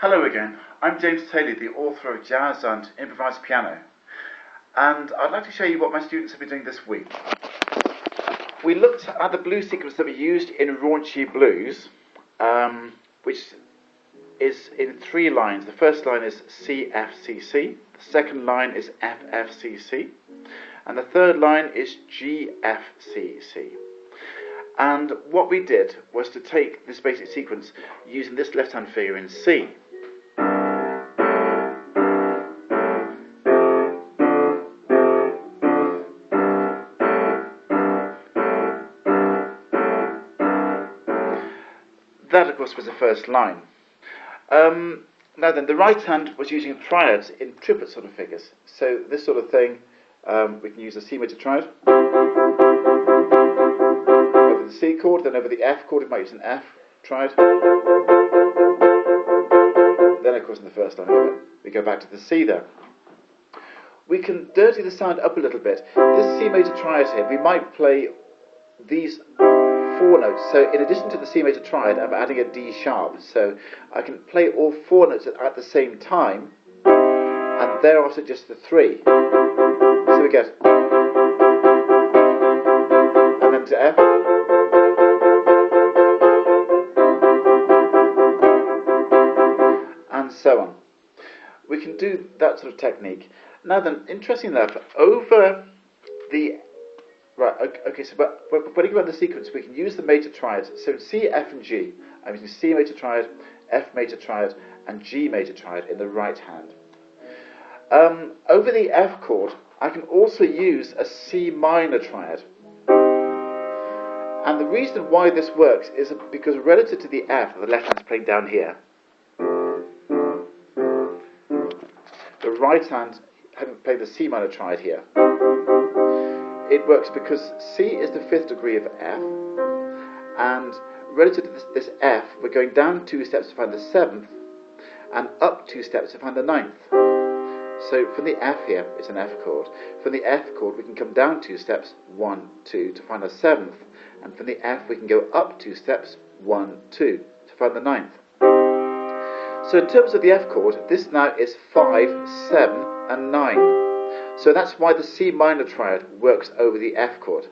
Hello again, I'm James Taylor, the author of Jazz and Improvised Piano, and I'd like to show you what my students have been doing this week. We looked at the blues sequence that we used in Raunchy Blues, which is in 3 lines. The first line is C, F, C, C, the second line is F, F, C, C, and the third line is G, F, C, C. And what we did was to take this basic sequence using this left-hand figure in C. That, of course, was the first line. Now then, the right hand was using triads in triplet sort of figures. So this sort of thing, we can use a C major triad. Over the C chord, then over the F chord, we might use an F triad. Then, of course, in the first line, we go back to the C there. We can dirty the sound up a little bit. This C major triad here, we might play these 4 notes. So in addition to the C major triad, I'm adding a D sharp. So I can play all 4 notes at the same time, and thereafter just the 3. So we get, and then to F, and so on. We can do that sort of technique. Now then, interesting enough, over the right, okay, so but when you go around the sequence, we can use the major triads. So in C, F, and G, I'm using C major triad, F major triad, and G major triad in the right hand. Over the F chord, I can also use a C minor triad. And the reason why this works is because relative to the F, the left hand's playing down here, the right hand having played the C minor triad here. It works because C is the 5th degree of F, and relative to this F, we're going down 2 steps to find the 7th, and up 2 steps to find the 9th. So from the F here, it's an F chord. From the F chord, we can come down 2 steps, 1, 2, to find the 7th, and from the F, we can go up 2 steps, 1, 2, to find the 9th. So in terms of the F chord, this now is 5, 7, and 9. So that's why the C minor triad works over the F chord.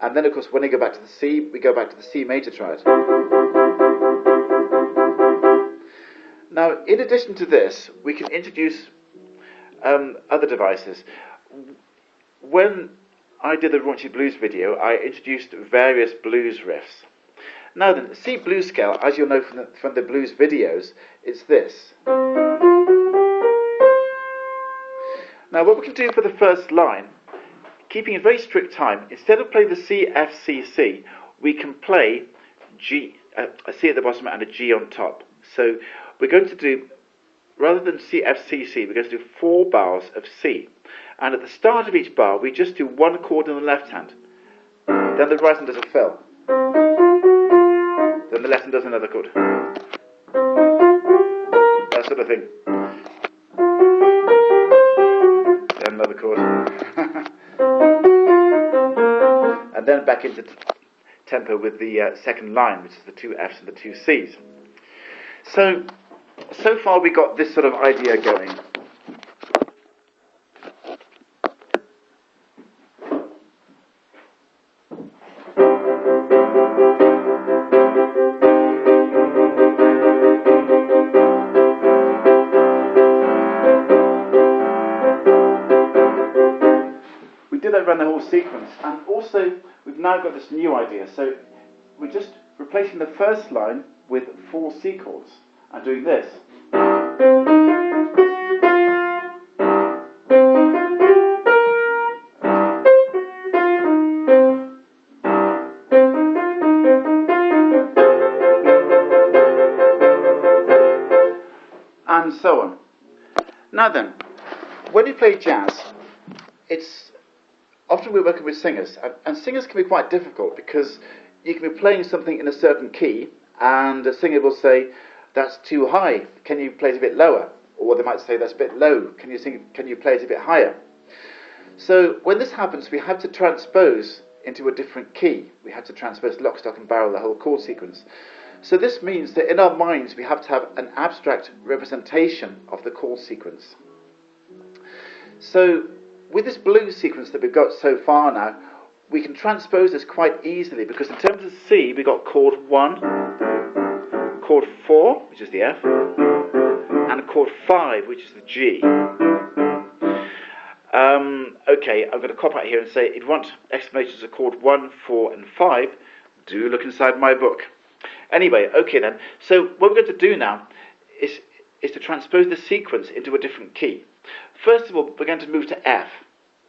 And then, of course, when we go back to the C, we go back to the C major triad. Now, in addition to this, we can introduce other devices. When I did the Raunchy Blues video, I introduced various blues riffs. Now then, the C blues scale, as you'll know from the blues videos, is this. Now what we can do for the first line, keeping a very strict time, instead of playing the C, F, C, C, we can play G, a C at the bottom and a G on top. So we're going to do, rather than C, F, C, C, we're going to do 4 bars of C. And at the start of each bar, we just do 1 chord in the left hand. Then the right hand does a fill. Then the left hand does another chord. That sort of thing. Then another chord. And then back into tempo with the second line, which is the 2 Fs and the 2 Cs. So far we got this sort of idea going. Around the whole sequence, and also we've now got this new idea. So we're just replacing the first line with 4 C chords and doing this. And so on. Now then, when you play jazz, often we're working with singers, and singers can be quite difficult because you can be playing something in a certain key, and a singer will say, "That's too high. Can you play it a bit lower?" Or they might say, "That's a bit low. Can you play it a bit higher?" So when this happens, we have to transpose into a different key. We have to transpose lock, stock and barrel, the whole chord sequence. So this means that in our minds we have to have an abstract representation of the chord sequence. So with this blues sequence that we've got so far now, we can transpose this quite easily, because in terms of C, we've got chord 1, chord 4, which is the F, and chord 5, which is the G. Okay, I'm going to cop out here and say, if you want explanations of chord 1, 4, and 5, do look inside my book. Anyway, okay then, so what we're going to do now is to transpose the sequence into a different key. First of all, we're going to move to F.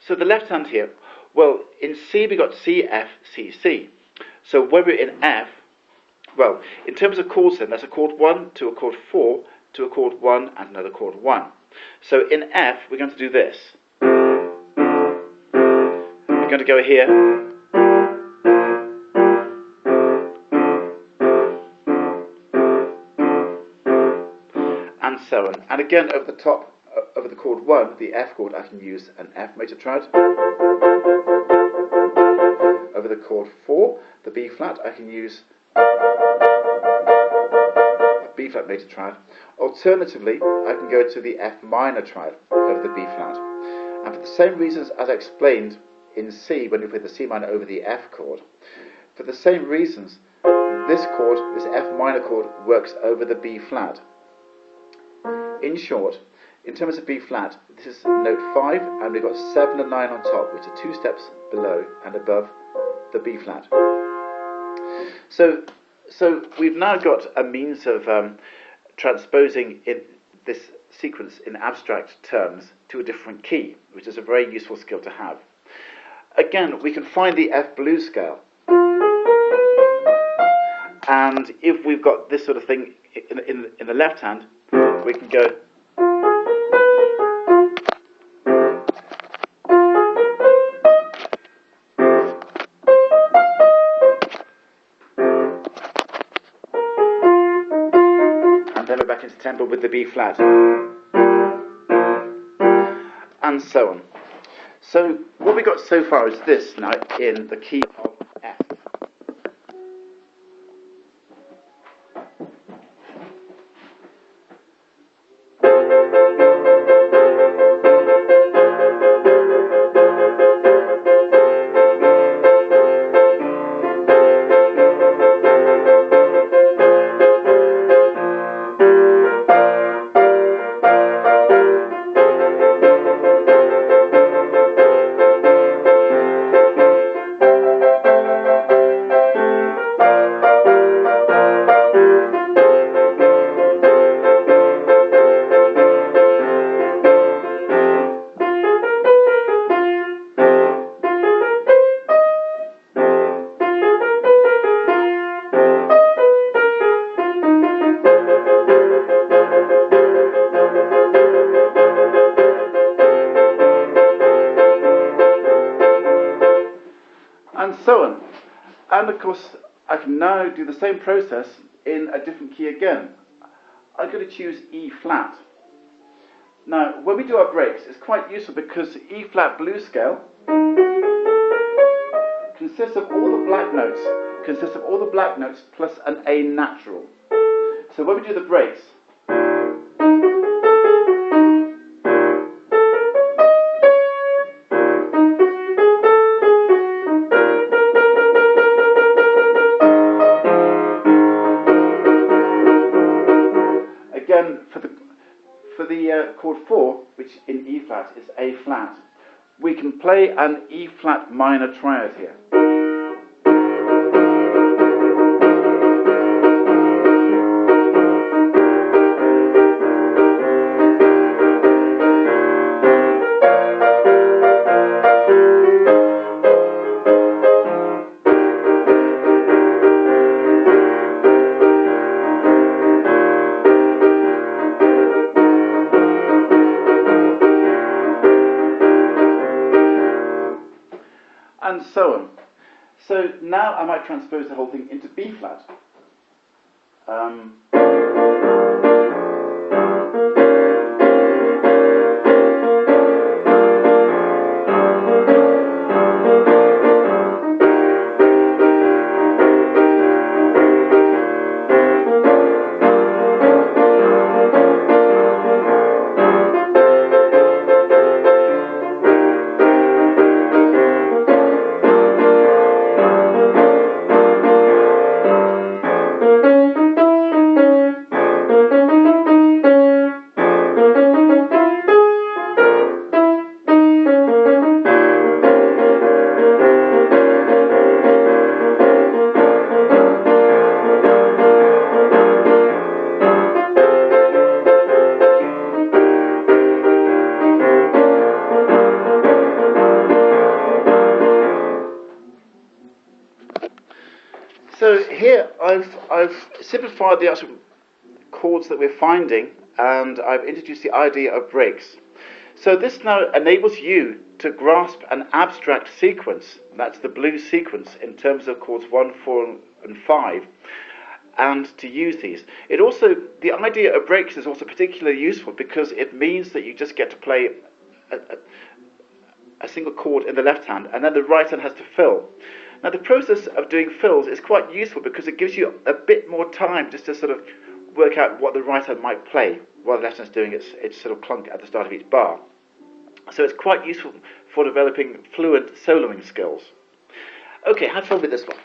So the left hand here, well, in C we got C, F, C, C. So when we're in F, well, in terms of chords then, that's a chord 1 to a chord 4 to a chord 1 and another chord 1. So in F, we're going to do this. We're going to go here. And so on. And again, over the top, over the chord 1, the F chord, I can use an F major triad. Over the chord 4, the B flat, I can use a B flat major triad. Alternatively, I can go to the F minor triad over the B flat. And for the same reasons as I explained in C, when we play the C minor over the F chord, for the same reasons, this chord, this F minor chord, works over the B flat. In short, in terms of B flat, this is note 5, and we've got 7 and 9 on top, which are 2 steps below and above the B flat. So we've now got a means of transposing in this sequence in abstract terms to a different key, which is a very useful skill to have. Again, we can find the F blues scale, and if we've got this sort of thing in the left hand, we can go and then we're back into tempo with the B flat, and so on. So what we got so far is this now in the key of F. And so on. And of course, I can now do the same process in a different key again. I'm going to choose E flat. Now, when we do our breaks, it's quite useful because E flat blues scale consists of all the black notes, plus an A natural. So when we do the breaks, again, for the chord 4, which in E flat is A flat, we can play an E flat minor triad here. And so on. So now I might transpose the whole thing into B flat. So here I've simplified the actual chords that we're finding, and I've introduced the idea of breaks. So this now enables you to grasp an abstract sequence, that's the blues sequence, in terms of chords 1, 4, and 5, and to use these. It also, the idea of breaks is also particularly useful because it means that you just get to play a single chord in the left hand, and then the right hand has to fill. Now the process of doing fills is quite useful because it gives you a bit more time just to sort of work out what the right hand might play while the left hand is doing its sort of clunk at the start of each bar. So it's quite useful for developing fluent soloing skills. Okay, have fun with this one.